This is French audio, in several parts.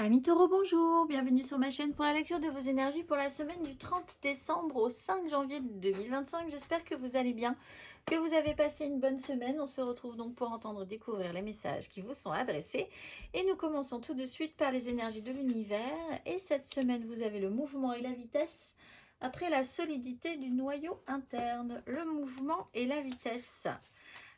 Amis Taureau, bonjour, bienvenue sur ma chaîne pour la lecture de vos énergies pour la semaine du 30 décembre au 5 janvier 2025. J'espère que vous allez bien, que vous avez passé une bonne semaine. On se retrouve donc pour entendre découvrir les messages qui vous sont adressés. Et nous commençons tout de suite par les énergies de l'univers. Et cette semaine, vous avez le mouvement et la vitesse après la solidité du noyau interne. Le mouvement et la vitesse.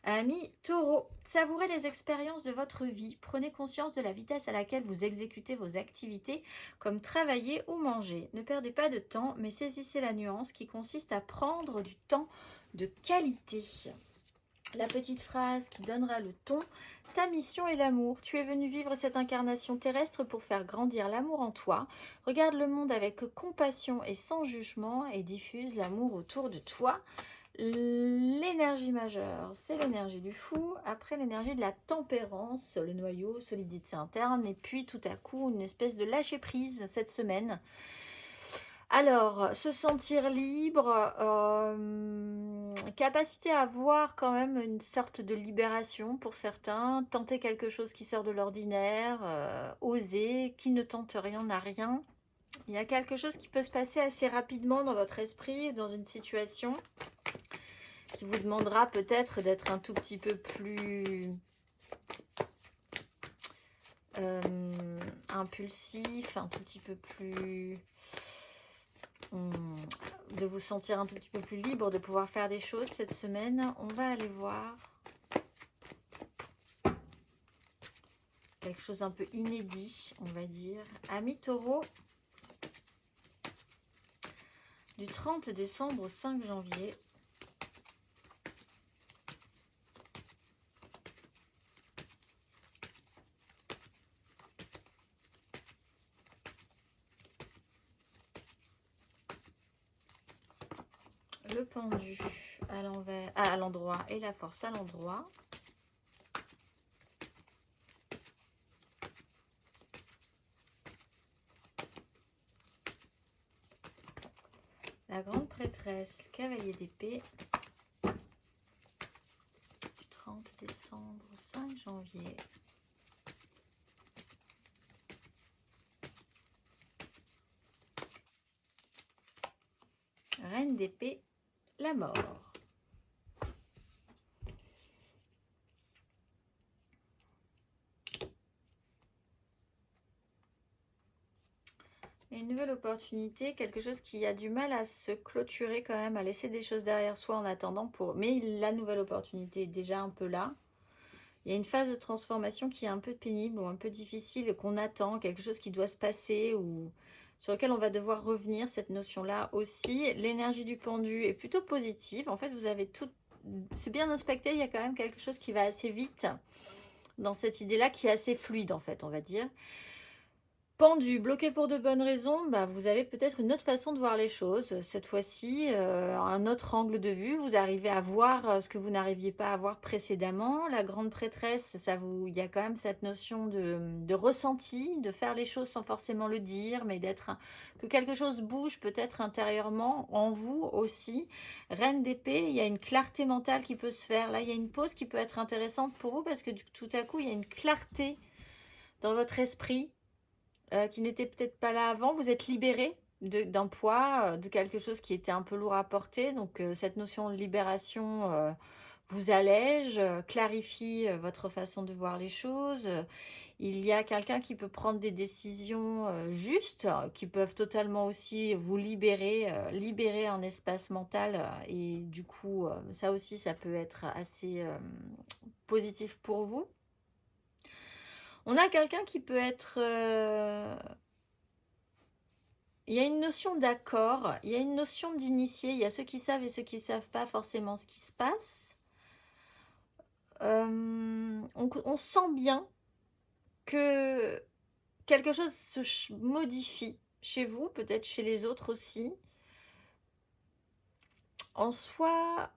Amis Taureau, savourez les expériences de votre vie. Prenez conscience de la vitesse à laquelle vous exécutez vos activités, comme travailler ou manger. Ne perdez pas de temps, mais saisissez la nuance qui consiste à prendre du temps de qualité. La petite phrase qui donnera le ton. Ta mission est l'amour. Tu es venu vivre cette incarnation terrestre pour faire grandir l'amour en toi. Regarde le monde avec compassion et sans jugement et diffuse l'amour autour de toi. L'énergie majeure, c'est l'énergie du fou. Après, l'énergie de la tempérance, le noyau, solidité interne. Et puis, tout à coup, une espèce de lâcher-prise cette semaine. Alors, se sentir libre, capacité à voir quand même une sorte de libération pour certains, tenter quelque chose qui sort de l'ordinaire, oser, qui ne tente rien n'a rien. Il y a quelque chose qui peut se passer assez rapidement dans votre esprit, dans une situation qui vous demandera peut-être d'être un tout petit peu plus impulsif, un tout petit peu plus... de vous sentir un tout petit peu plus libre, de pouvoir faire des choses cette semaine. On va aller voir quelque chose un peu inédit, on va dire. Amis Taureau, du 30 décembre au 5 janvier. Le pendu à l'envers, à l'endroit et la force à l'endroit. La grande prêtresse, le cavalier d'épée. Du 30 décembre au 5 janvier. Reine d'épée, la mort. Une nouvelle opportunité, quelque chose qui a du mal à se clôturer quand même, à laisser des choses derrière soi en attendant pour... Mais la nouvelle opportunité est déjà un peu là. Il y a une phase de transformation qui est un peu pénible ou un peu difficile, qu'on attend, quelque chose qui doit se passer ou sur lequel on va devoir revenir, cette notion-là aussi. L'énergie du pendu est plutôt positive. En fait, vous avez tout... C'est bien inspecté, il y a quand même quelque chose qui va assez vite dans cette idée-là, qui est assez fluide en fait, on va dire. Pendu, bloqué pour de bonnes raisons, bah, vous avez peut-être une autre façon de voir les choses. Cette fois-ci, un autre angle de vue. Vous arrivez à voir ce que vous n'arriviez pas à voir précédemment. La grande prêtresse, il y a quand même cette notion de ressenti, de faire les choses sans forcément le dire, mais que quelque chose bouge peut-être intérieurement en vous aussi. Reine d'épée, il y a une clarté mentale qui peut se faire. Là, il y a une pause qui peut être intéressante pour vous parce que tout à coup, il y a une clarté dans votre esprit qui n'était peut-être pas là avant. Vous êtes libéré d'un poids, de quelque chose qui était un peu lourd à porter. Donc cette notion de libération vous allège, clarifie votre façon de voir les choses. Il y a quelqu'un qui peut prendre des décisions justes, qui peuvent totalement aussi vous libérer un espace mental. Et du coup, ça aussi, ça peut être assez positif pour vous. On a quelqu'un qui peut être... il y a une notion d'accord, il y a une notion d'initié, il y a ceux qui savent et ceux qui ne savent pas forcément ce qui se passe. On sent bien que quelque chose se modifie chez vous, peut-être chez les autres aussi. En soi,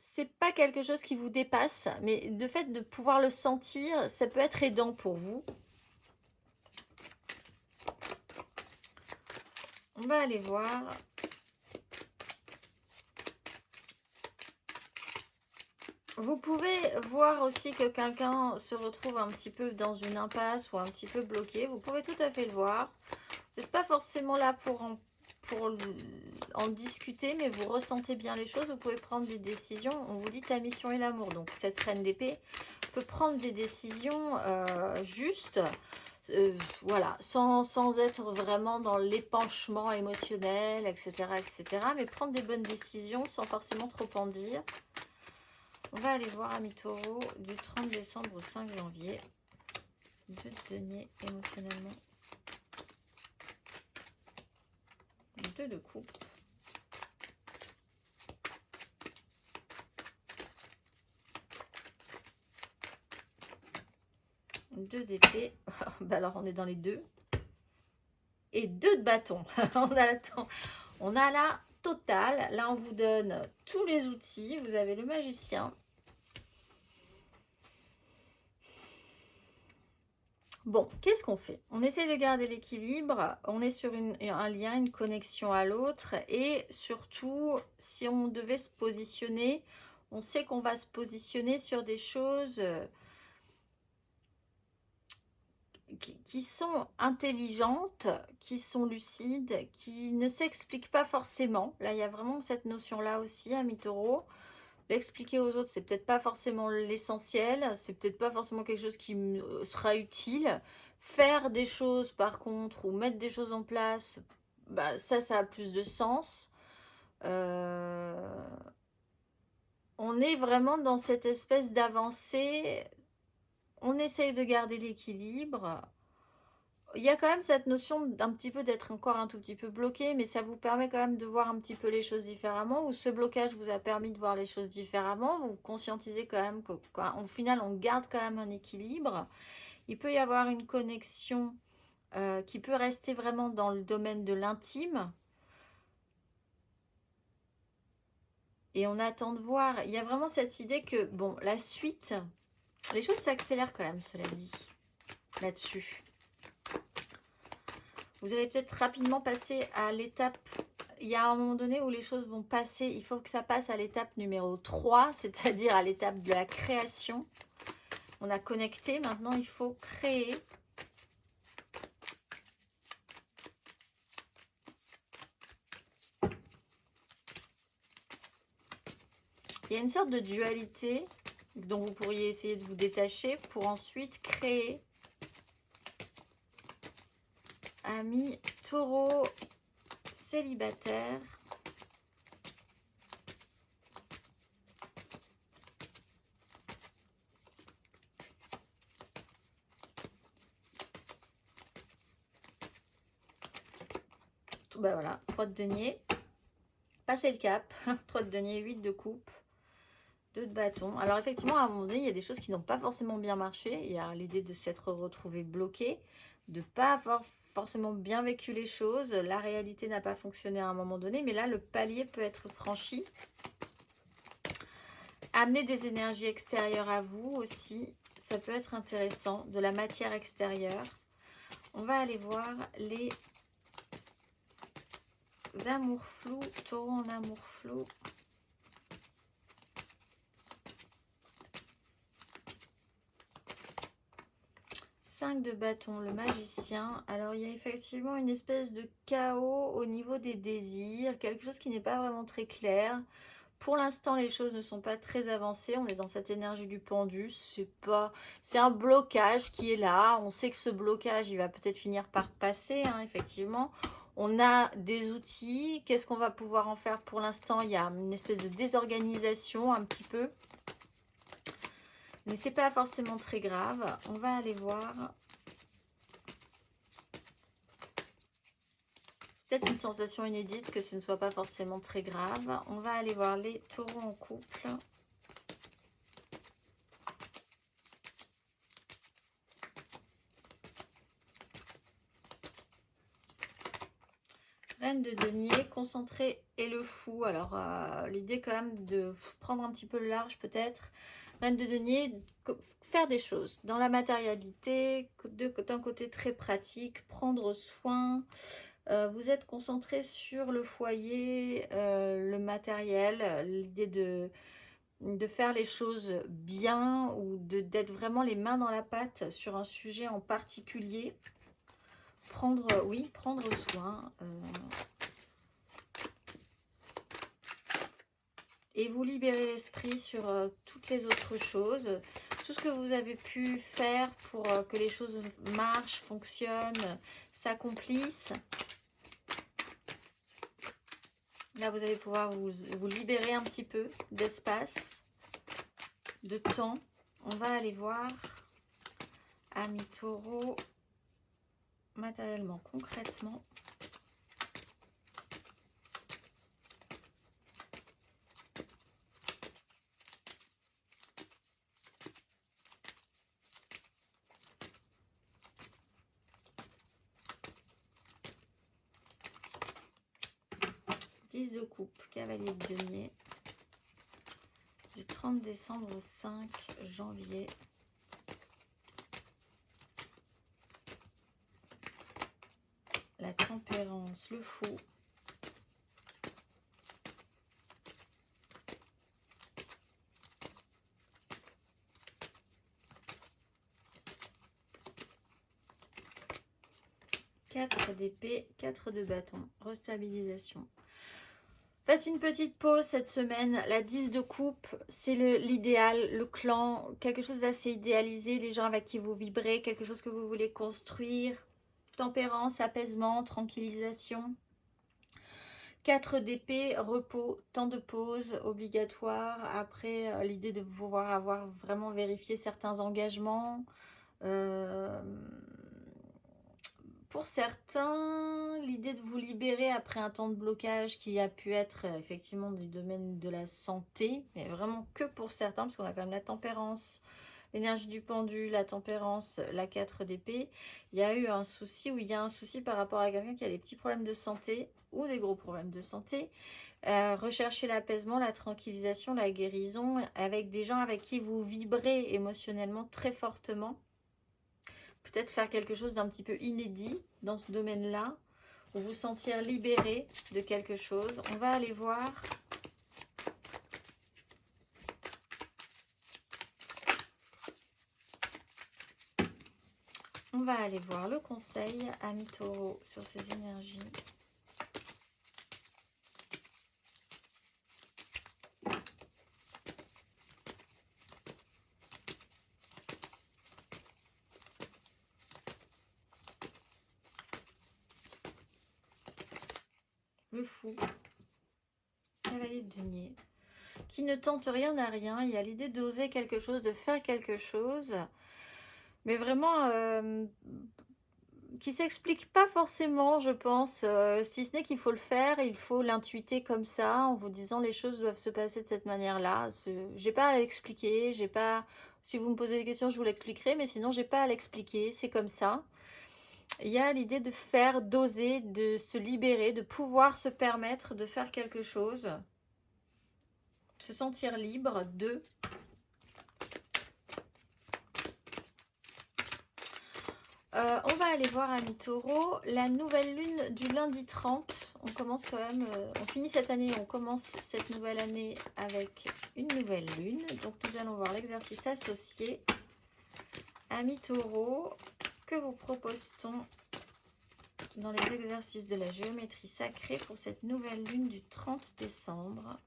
c'est pas quelque chose qui vous dépasse, mais de fait de pouvoir le sentir, ça peut être aidant pour vous. On va aller voir Vous pouvez voir aussi que quelqu'un se retrouve un petit peu dans une impasse ou un petit peu bloqué. Vous pouvez tout à fait le voir. Vous n'êtes pas forcément là pour en discuter, mais vous ressentez bien les choses. Vous pouvez prendre des décisions. On vous dit ta mission est l'amour. Donc cette reine d'épée peut prendre des décisions justes. Voilà, sans être vraiment dans l'épanchement émotionnel, etc., etc. Mais prendre des bonnes décisions sans forcément trop en dire. On va aller voir Ami Taureau du 30 décembre au 5 janvier. Deux deniers émotionnellement. Deux de coupe. Deux d'épée. Bah alors on est dans les deux. Et deux de bâton. on a la totale. Là on vous donne tous les outils. Vous avez le magicien. Bon, qu'est-ce qu'on fait? On essaie de garder l'équilibre, on est sur un lien, une connexion à l'autre, et surtout, si on devait se positionner, on sait qu'on va se positionner sur des choses qui sont intelligentes, qui sont lucides, qui ne s'expliquent pas forcément. Là, il y a vraiment cette notion-là aussi, Ami Taureau. L'expliquer aux autres, c'est peut-être pas forcément l'essentiel, c'est peut-être pas forcément quelque chose qui me sera utile. Faire des choses par contre, ou mettre des choses en place, bah, ça a plus de sens. On est vraiment dans cette espèce d'avancée, on essaye de garder l'équilibre. Il y a quand même cette notion d'un petit peu d'être encore un tout petit peu bloqué, mais ça vous permet quand même de voir un petit peu les choses différemment, ou ce blocage vous a permis de voir les choses différemment, vous vous conscientisez quand même qu'au final on garde quand même un équilibre. Il peut y avoir une connexion qui peut rester vraiment dans le domaine de l'intime. Et on attend de voir, il y a vraiment cette idée que, bon, la suite, les choses s'accélèrent quand même, cela dit, là-dessus. Vous allez peut-être rapidement passer à l'étape, il y a un moment donné où les choses vont passer, il faut que ça passe à l'étape numéro 3, c'est-à-dire à l'étape de la création. On a connecté, maintenant il faut créer. Il y a une sorte de dualité dont vous pourriez essayer de vous détacher pour ensuite créer. Ami Taureau célibataire. Ben voilà, 3 de denier. Passez le cap. 3 de denier, 8 de coupe. 2 de bâton. Alors effectivement, à un moment donné, il y a des choses qui n'ont pas forcément bien marché. Il y a l'idée de s'être retrouvé bloqué, de ne pas avoir forcément bien vécu les choses. La réalité n'a pas fonctionné à un moment donné, mais là, le palier peut être franchi. Amener des énergies extérieures à vous aussi, ça peut être intéressant. De la matière extérieure. On va aller voir les amours flous. Taureau en amour flou. De bâton, le magicien. Alors il y a effectivement une espèce de chaos au niveau des désirs, quelque chose qui n'est pas vraiment très clair. Pour l'instant les choses ne sont pas très avancées, on est dans cette énergie du pendu, c'est un blocage qui est là. On sait que ce blocage il va peut-être finir par passer, hein, effectivement. On a des outils, qu'est-ce qu'on va pouvoir en faire? Pour l'instant il y a une espèce de désorganisation un petit peu. Mais c'est pas forcément très grave. On va aller voir. Peut-être une sensation inédite que ce ne soit pas forcément très grave. On va aller voir les taureaux en couple. Reine de denier, concentré et le fou. Alors l'idée quand même de prendre un petit peu le large peut-être. Reine de denier, faire des choses dans la matérialité, d'un côté très pratique, prendre soin. Vous êtes concentré sur le foyer, le matériel, l'idée de faire les choses bien ou d'être vraiment les mains dans la pâte sur un sujet en particulier. Prendre soin. Et vous libérer l'esprit sur toutes les autres choses. Tout ce que vous avez pu faire pour que les choses marchent, fonctionnent, s'accomplissent. Là, vous allez pouvoir vous libérer un petit peu d'espace, de temps. On va aller voir, amis taureaux, matériellement, concrètement. De coupe, cavalier de denier, du 30 décembre au 5 janvier. La tempérance, le fou. Quatre d'épée, 4 de bâton, restabilisation. Faites une petite pause cette semaine. La 10 de coupe, c'est l'idéal, le clan, quelque chose d'assez idéalisé, les gens avec qui vous vibrez, quelque chose que vous voulez construire. Tempérance, apaisement, tranquillisation. 4 d'épée, repos, temps de pause obligatoire. Après, l'idée de pouvoir avoir vraiment vérifié certains engagements. Pour certains, l'idée de vous libérer après un temps de blocage qui a pu être effectivement du domaine de la santé, mais vraiment que pour certains, parce qu'on a quand même la tempérance, l'énergie du pendu, la tempérance, la 4 d'épée. Il y a eu un souci, ou il y a un souci par rapport à quelqu'un qui a des petits problèmes de santé ou des gros problèmes de santé. Recherchez l'apaisement, la tranquillisation, la guérison avec des gens avec qui vous vibrez émotionnellement très fortement. Peut-être faire quelque chose d'un petit peu inédit dans ce domaine-là, ou vous sentir libéré de quelque chose. On va aller voir. On va aller voir le conseil, amis taureaux, sur ces énergies. Le fou, cavalier de denier, qui ne tente rien à rien. Il y a l'idée d'oser quelque chose, de faire quelque chose, mais vraiment qui s'explique pas forcément, je pense, si ce n'est qu'il faut le faire, il faut l'intuiter comme ça, en vous disant les choses doivent se passer de cette manière-là. J'ai pas à l'expliquer, j'ai pas. Si vous me posez des questions, je vous l'expliquerai, mais sinon j'ai pas à l'expliquer, c'est comme ça. Il y a l'idée de faire, d'oser, de se libérer, de pouvoir se permettre de faire quelque chose. Se sentir libre de. On va aller voir, amis taureaux, la nouvelle lune du lundi 30. On commence quand même, on finit cette année, on commence cette nouvelle année avec une nouvelle lune. Donc nous allons voir l'exercice associé. Amis taureaux, que vous propose-t-on dans les exercices de la géométrie sacrée pour cette nouvelle lune du 30 décembre ?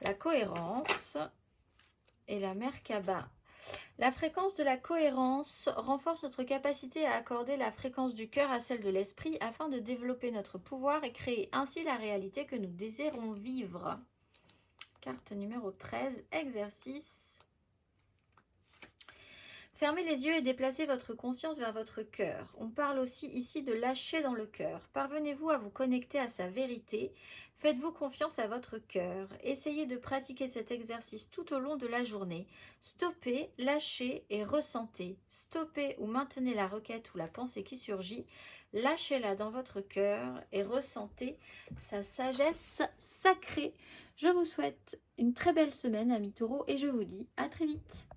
La cohérence et la Merkaba. La fréquence de la cohérence renforce notre capacité à accorder la fréquence du cœur à celle de l'esprit afin de développer notre pouvoir et créer ainsi la réalité que nous désirons vivre. Carte numéro 13, exercice. Fermez les yeux et déplacez votre conscience vers votre cœur. On parle aussi ici de lâcher dans le cœur. Parvenez-vous à vous connecter à sa vérité? Faites-vous confiance à votre cœur? Essayez de pratiquer cet exercice tout au long de la journée. Stoppez, lâchez et ressentez. Stoppez ou maintenez la requête ou la pensée qui surgit. Lâchez-la dans votre cœur et ressentez sa sagesse sacrée. Je vous souhaite une très belle semaine, amis taureaux, et je vous dis à très vite.